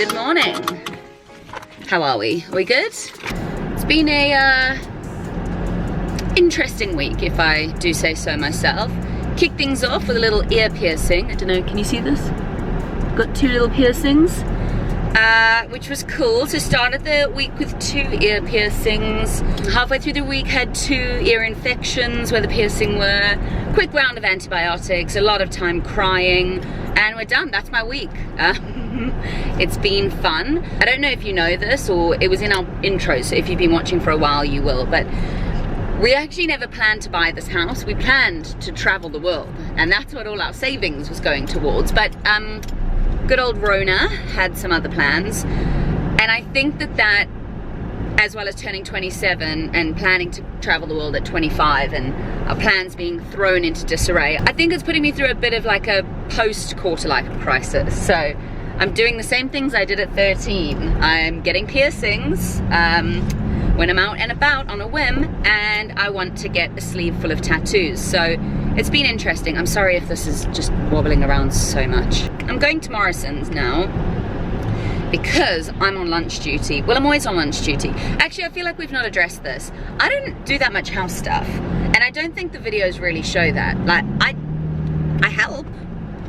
good morning. How are we? Are we good? It's been a interesting week, if I do say so myself. Kick things off with a little ear piercing. I don't know, can you see this? Got 2 little piercings, which was cool. So started the week with 2 ear piercings. Halfway through the week had 2 ear infections where the piercing were. Quick round of antibiotics, a lot of time crying, and we're done. That's my week. It's been fun. I don't know if you know this, or it was in our intro, so if you've been watching for a while you will, but we actually never planned to buy this house. We planned to travel the world, and that's what all our savings was going towards. But good old Rona had some other plans, and I think that as well as turning 27 and planning to travel the world at 25 and our plans being thrown into disarray, I think it's putting me through a bit of like a post-quarter life crisis. So I'm doing the same things I did at 13. I'm getting piercings when I'm out and about on a whim, and I want to get a sleeve full of tattoos. So it's been interesting. I'm sorry if this is just wobbling around so much. I'm going to Morrison's now because I'm on lunch duty. Well, I'm always on lunch duty. Actually, I feel like we've not addressed this. I don't do that much house stuff, and I don't think the videos really show that. Like, I help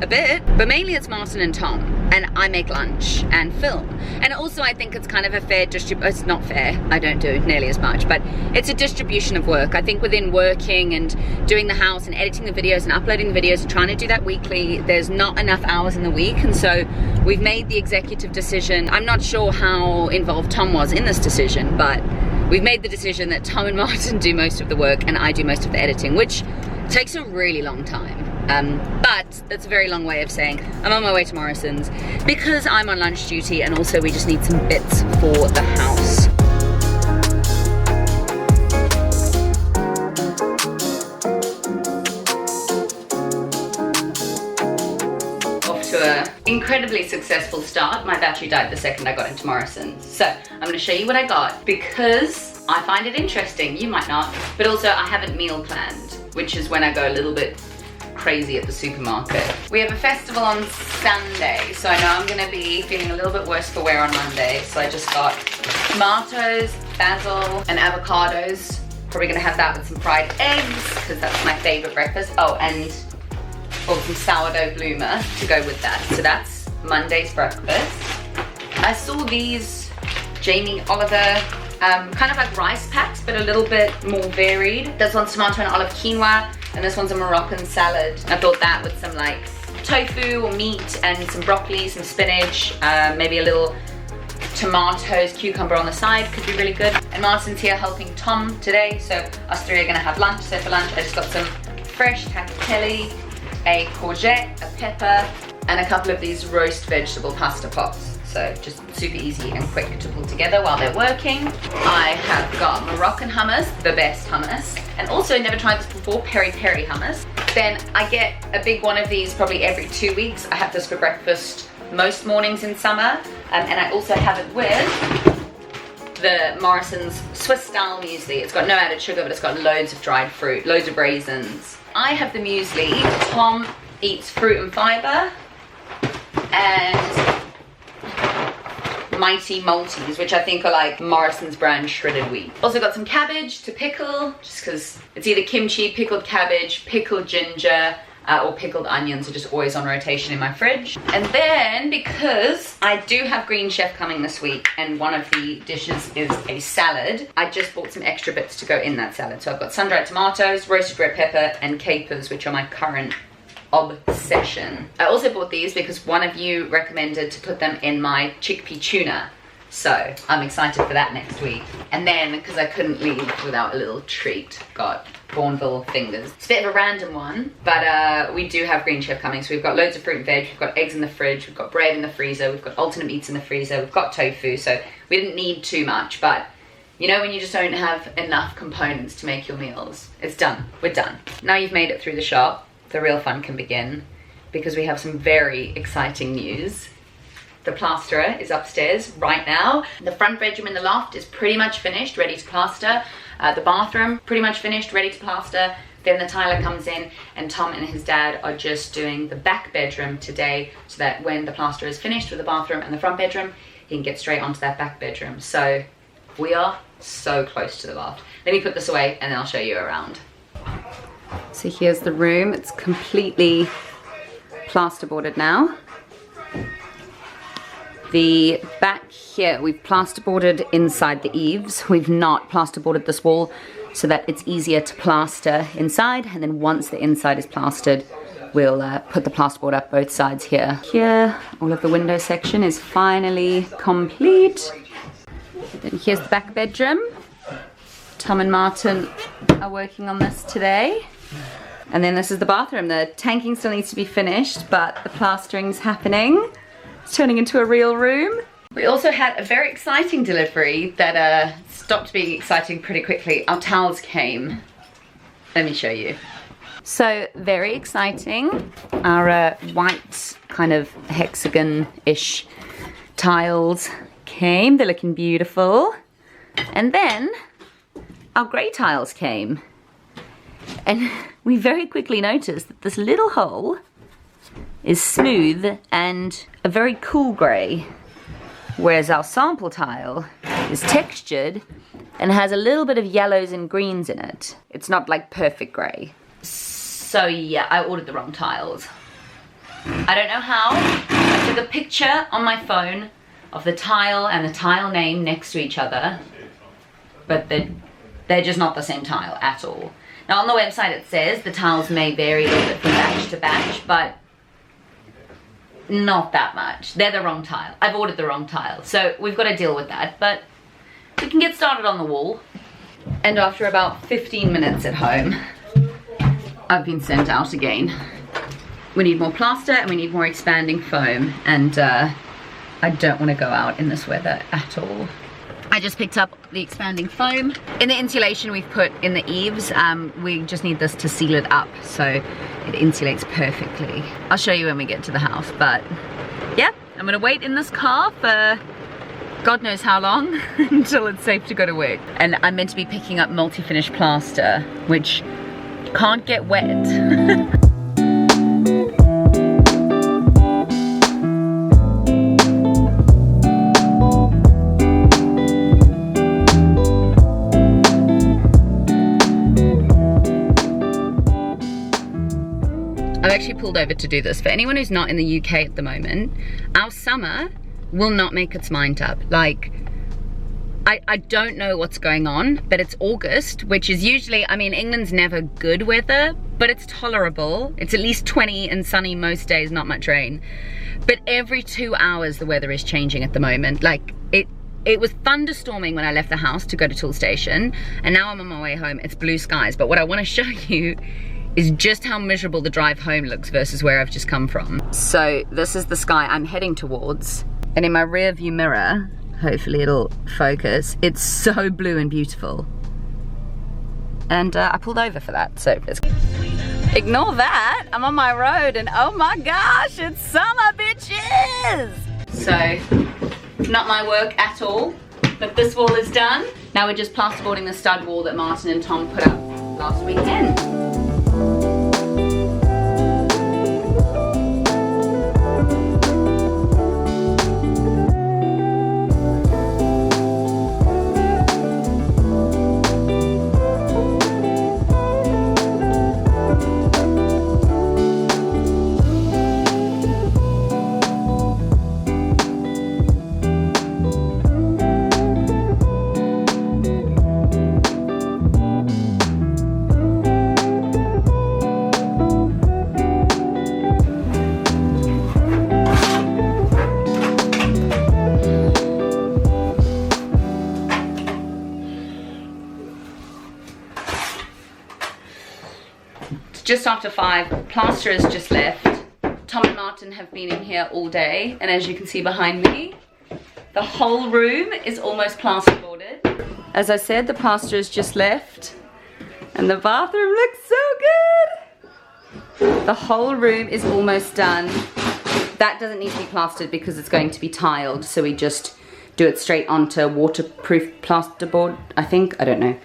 a bit, but mainly it's Martin and Tom, and I make lunch and film. And also I think it's kind of a fair it's not fair, I don't do nearly as much, but it's a distribution of work. I think within working and doing the house and editing the videos and uploading the videos and trying to do that weekly, there's not enough hours in the week, and so we've made the executive decision. I'm not sure how involved Tom was in this decision, but we've made the decision that Tom and Martin do most of the work and I do most of the editing, which takes a really long time. But that's a very long way of saying I'm on my way to Morrison's because I'm on lunch duty, and also we just need some bits for the house. Off to an incredibly successful start. My battery died the second I got into Morrison's. So I'm going to show you what I got because I find it interesting. You might not, but also I haven't meal planned, which is when I go a little bit crazy at the supermarket. We have a festival on Sunday, so I know I'm gonna be feeling a little bit worse for wear on Monday. So I just got tomatoes, basil, and avocados. Probably gonna have that with some fried eggs because that's my favorite breakfast. Oh, and some sourdough bloomer to go with that. So that's Monday's breakfast. I saw these Jamie Oliver kind of like rice packs, but a little bit more varied. This one's tomato and olive quinoa, and this one's a Moroccan salad. I thought that with some like tofu or meat and some broccoli, some spinach, maybe a little tomatoes, cucumber on the side could be really good. And Martin's here helping Tom today, so us 3 are gonna have lunch. So for lunch, I just got some fresh tagliatelle, a courgette, a pepper, and a couple of these roast vegetable pasta pots. So just super easy and quick to pull together while they're working. I have got Moroccan hummus, the best hummus, and also never tried this before, peri-peri hummus. Then I get a big one of these probably every 2 weeks. I have this for breakfast most mornings in summer, and I also have it with the Morrison's Swiss style muesli. It's got no added sugar, but it's got loads of dried fruit, loads of raisins. I have the muesli. Tom eats fruit and fiber, and Mighty Maltese, which I think are like Morrison's brand shredded wheat. Also got some cabbage to pickle, just because it's either kimchi, pickled cabbage, pickled ginger, or pickled onions are just always on rotation in my fridge. And then, because I do have Green Chef coming this week, and one of the dishes is a salad, I just bought some extra bits to go in that salad. So I've got sun-dried tomatoes, roasted red pepper, and capers, which are my current obsession. I also bought these because one of you recommended to put them in my chickpea tuna. So I'm excited for that next week. And then, because I couldn't leave without a little treat, got Bourneville fingers. It's a bit of a random one, but we do have Green Chef coming. So we've got loads of fruit and veg, we've got eggs in the fridge, we've got bread in the freezer, we've got alternate meats in the freezer, we've got tofu. So we didn't need too much, but you know when you just don't have enough components to make your meals? It's done, we're done. Now you've made it through the shop, the real fun can begin, because we have some very exciting news. The plasterer is upstairs right now. The front bedroom in the loft is pretty much finished, ready to plaster. The bathroom, pretty much finished, ready to plaster. Then the tiler comes in and Tom and his dad are just doing the back bedroom today so that when the plasterer is finished with the bathroom and the front bedroom, he can get straight onto that back bedroom. So we are so close to the loft. Let me put this away and then I'll show you around. So here's the room. It's completely plasterboarded now. The back here, we've plasterboarded inside the eaves. We've not plasterboarded this wall so that it's easier to plaster inside, and then once the inside is plastered, we'll put the plasterboard up both sides here. Here, all of the window section is finally complete. Then here's the back bedroom. Tom and Martin are working on this today. And then this is the bathroom. The tanking still needs to be finished, but the plastering's happening. It's turning into a real room. We also had a very exciting delivery that stopped being exciting pretty quickly. Our towels came. Let me show you. So, very exciting. Our white kind of hexagon-ish tiles came. They're looking beautiful. And then our grey tiles came. And we very quickly noticed that this little hole is smooth and a very cool grey, whereas our sample tile is textured and has a little bit of yellows and greens in it. It's not like perfect grey. So yeah, I ordered the wrong tiles. I don't know how. I took a picture on my phone of the tile and the tile name next to each other, but they're just not the same tile at all. Now on the website it says the tiles may vary a little bit from batch to batch, but not that much. They're the wrong tile. I've ordered the wrong tile, so we've got to deal with that, but we can get started on the wall. And after about 15 minutes at home, I've been sent out again. We need more plaster and we need more expanding foam, and I don't want to go out in this weather at all. I just picked up the expanding foam. In the insulation we've put in the eaves, we just need this to seal it up so it insulates perfectly. I'll show you when we get to the house, but yeah, I'm gonna wait in this car for God knows how long until it's safe to go to work. And I'm meant to be picking up multi-finish plaster, which can't get wet. I've actually pulled over to do this. For anyone who's not in the UK at the moment, our summer will not make its mind up. Like, I don't know what's going on, but it's August, which is usually, I mean, England's never good weather, but it's tolerable. It's at least 20 and sunny most days, not much rain. But every 2 hours the weather is changing at the moment. Like, it was thunderstorming when I left the house to go to Tool Station, and now I'm on my way home, it's blue skies. But what I want to show you is just how miserable the drive home looks versus where I've just come from. So this is the sky I'm heading towards, and in my rear view mirror, hopefully it'll focus, it's so blue and beautiful. And I pulled over for that, so ignore that. I'm on my road and oh my gosh, it's summer, bitches! So, not my work at all, but this wall is done. Now we're just plasterboarding the stud wall that Martin and Tom put up last weekend. Just after 5, plasterers just left. Tom and Martin have been in here all day, and as you can see behind me, the whole room is almost plasterboarded. As I said, the plasterers just left, and the bathroom looks so good. The whole room is almost done. That doesn't need to be plastered because it's going to be tiled, so we just do it straight onto waterproof plasterboard, I think, I don't know.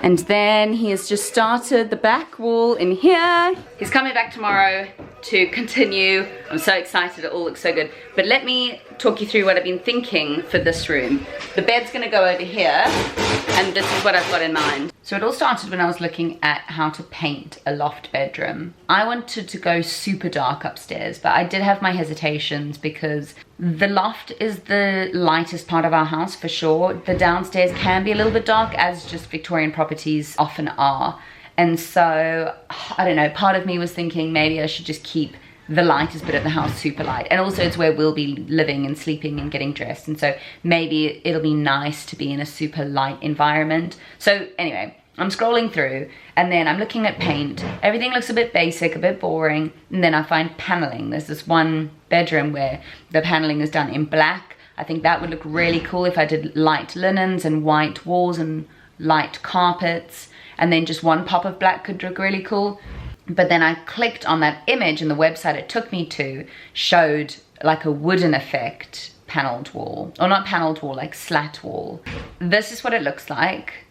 And then he has just started the back wall in here. He's coming back tomorrow to continue. I'm so excited, it all looks so good. But let me talk you through what I've been thinking for this room. The bed's gonna go over here, and this is what I've got in mind. So it all started when I was looking at how to paint a loft bedroom. I wanted to go super dark upstairs, but I did have my hesitations because the loft is the lightest part of our house for sure. The downstairs can be a little bit dark, as just Victorian properties often are. And so, I don't know, part of me was thinking maybe I should just keep the lightest bit of the house super light. And also it's where we'll be living and sleeping and getting dressed. And so maybe it'll be nice to be in a super light environment. So anyway, I'm scrolling through and then I'm looking at paint. Everything looks a bit basic, a bit boring. And then I find paneling. There's this one bedroom where the paneling is done in black. I think that would look really cool if I did light linens and white walls and light carpets. And then just one pop of black could look really cool. But then I clicked on that image and the website it took me to showed like a wooden effect paneled wall. Or not paneled wall, like slat wall. This is what it looks like.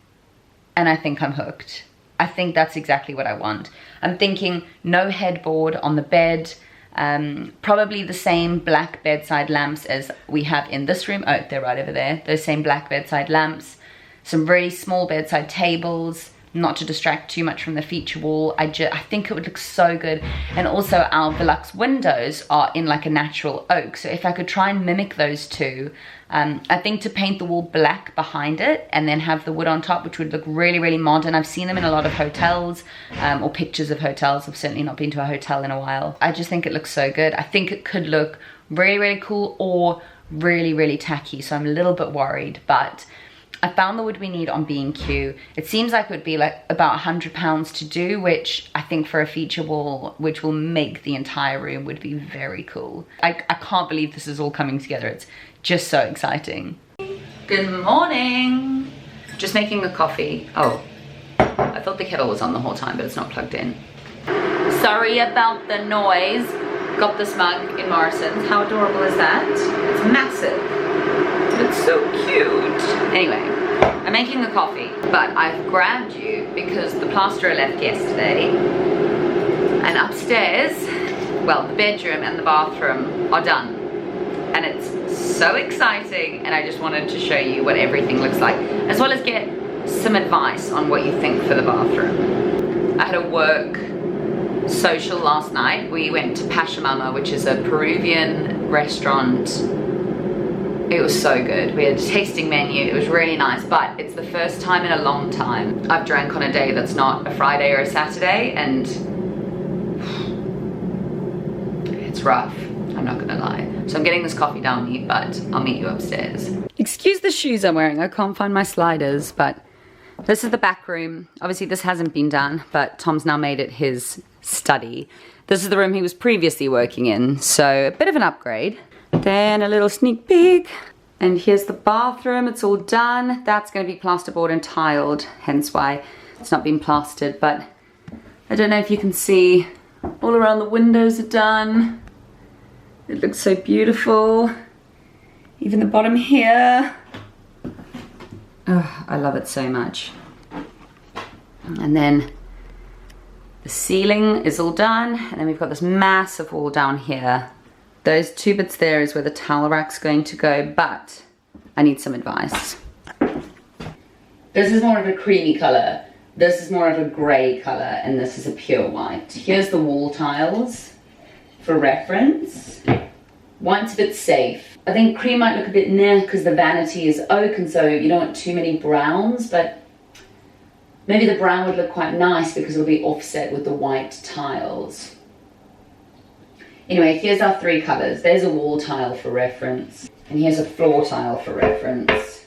And I think I'm hooked. I think that's exactly what I want. I'm thinking no headboard on the bed. Probably the same black bedside lamps as we have in this room. Oh, they're right over there. Those same black bedside lamps. Some really small bedside tables. Not to distract too much from the feature wall. I think it would look so good. And also our Velux windows are in like a natural oak. So if I could try and mimic those two, I think to paint the wall black behind it and then have the wood on top, which would look really, really modern. I've seen them in a lot of hotels or pictures of hotels. I've certainly not been to a hotel in a while. I just think it looks so good. I think it could look really, really cool or really, really tacky. So I'm a little bit worried, but I found the wood we need on B&Q. It seems like it would be like about £100 to do, which I think for a feature wall, which will make the entire room, would be very cool. I can't believe this is all coming together. It's just so exciting. Good morning. Just making a coffee. Oh, I thought the kettle was on the whole time, but it's not plugged in. Sorry about the noise. Got this mug in Morrison's. How adorable is that? It's massive. It's so cute. Anyway, I'm making a coffee, but I've grabbed you because the plasterer left yesterday. And upstairs, well, the bedroom and the bathroom are done. And it's so exciting, and I just wanted to show you what everything looks like, as well as get some advice on what you think for the bathroom. I had a work social last night. We went to Pachamama, which is a Peruvian restaurant. It was so good. We had a tasting menu. It was really nice, but it's the first time in a long time I've drank on a day that's not a Friday or a Saturday, and it's rough. I'm not gonna lie. So I'm getting this coffee down me, but I'll meet you upstairs. Excuse the shoes I'm wearing. I can't find my sliders, but this is the back room. Obviously this hasn't been done, but Tom's now made it his study. This is the room he was previously working in, so a bit of an upgrade. Then a little sneak peek. And here's the bathroom. It's all done. That's going to be plasterboard and tiled, hence why it's not been plastered. But I don't know if you can see, all around the windows are done. It looks so beautiful. Even the bottom here. Oh, I love it so much. And then the ceiling is all done. And then we've got this massive wall down here. Those two bits there is where the towel rack's going to go, but I need some advice. This is more of a creamy color. This is more of a gray color, and this is a pure white. Here's the wall tiles for reference. White's a bit safe. I think cream might look a bit nah because the vanity is oak, and so you don't want too many browns, but maybe the brown would look quite nice because it'll be offset with the white tiles. Anyway, here's our three colors. There's a wall tile for reference, and here's a floor tile for reference.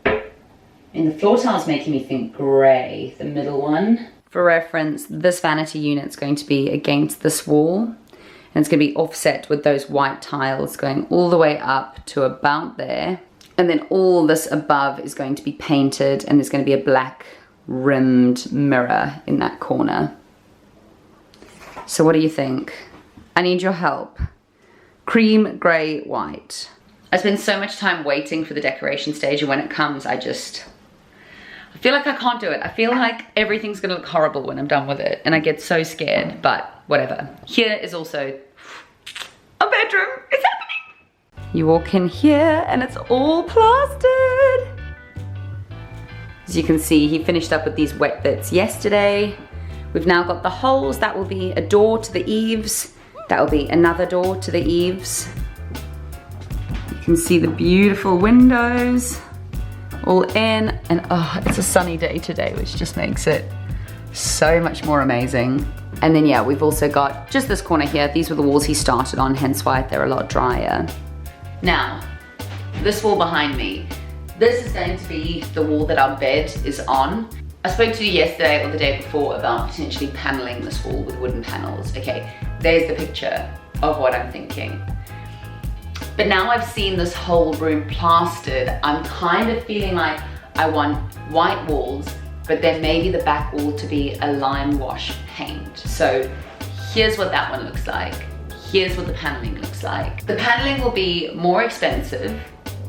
And the floor tile's making me think gray, the middle one. For reference, this vanity unit's going to be against this wall, and it's going to be offset with those white tiles going all the way up to about there. And then all this above is going to be painted, and there's going to be a black rimmed mirror in that corner. So what do you think? I need your help. Cream, grey, white. I spend so much time waiting for the decoration stage, and when it comes, I I feel like I can't do it. I feel like everything's gonna look horrible when I'm done with it, and I get so scared, but whatever. Here is also a bedroom. It's happening. You walk in here and it's all plastered. As you can see, he finished up with these wet bits yesterday. We've now got the holes. That will be a door to the eaves. That will be another door to the eaves. You can see the beautiful windows all in, and oh, it's a sunny day today, which just makes it so much more amazing. And then yeah, we've also got just this corner here. These were the walls he started on, hence why they're a lot drier. Now, this wall behind me, this is going to be the wall that our bed is on. I spoke to you yesterday or the day before about potentially paneling this wall with wooden panels. Okay, there's the picture of what I'm thinking. But now I've seen this whole room plastered, I'm kind of feeling like I want white walls, but then maybe the back wall to be a lime wash paint. So here's what that one looks like. Here's what the paneling looks like. The paneling will be more expensive,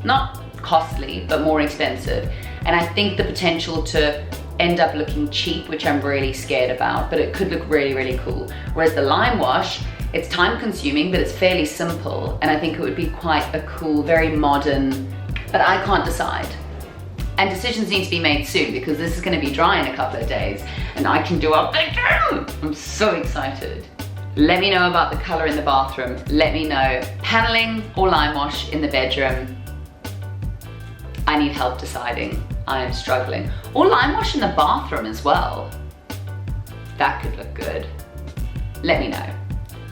not costly, but more expensive. And I think the potential to end up looking cheap, which I'm really scared about, but it could look really, really cool. Whereas the lime wash, it's time consuming, but it's fairly simple. And I think it would be quite a cool, very modern, but I can't decide. And decisions need to be made soon because this is gonna be dry in a couple of days and I can do our bedroom. I'm so excited. Let me know about the color in the bathroom. Let me know paneling or lime wash in the bedroom. I need help deciding. I am struggling. Or lime wash in the bathroom as well. That could look good. Let me know.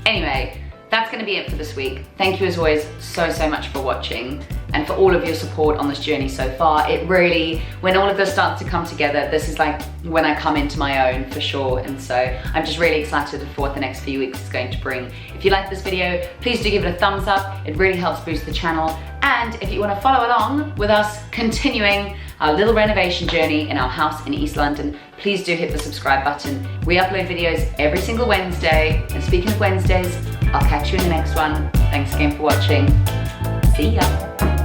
Anyway, that's gonna be it for this week. Thank you as always so much for watching and for all of your support on this journey so far. It really, when all of this starts to come together, this is like when I come into my own for sure. And so I'm just really excited for what the next few weeks is going to bring. If you like this video, please do give it a thumbs up. It really helps boost the channel. And if you want to follow along with us continuing our little renovation journey in our house in East London, please do hit the subscribe button. We upload videos every single Wednesday. And speaking of Wednesdays, I'll catch you in the next one. Thanks again for watching. See ya.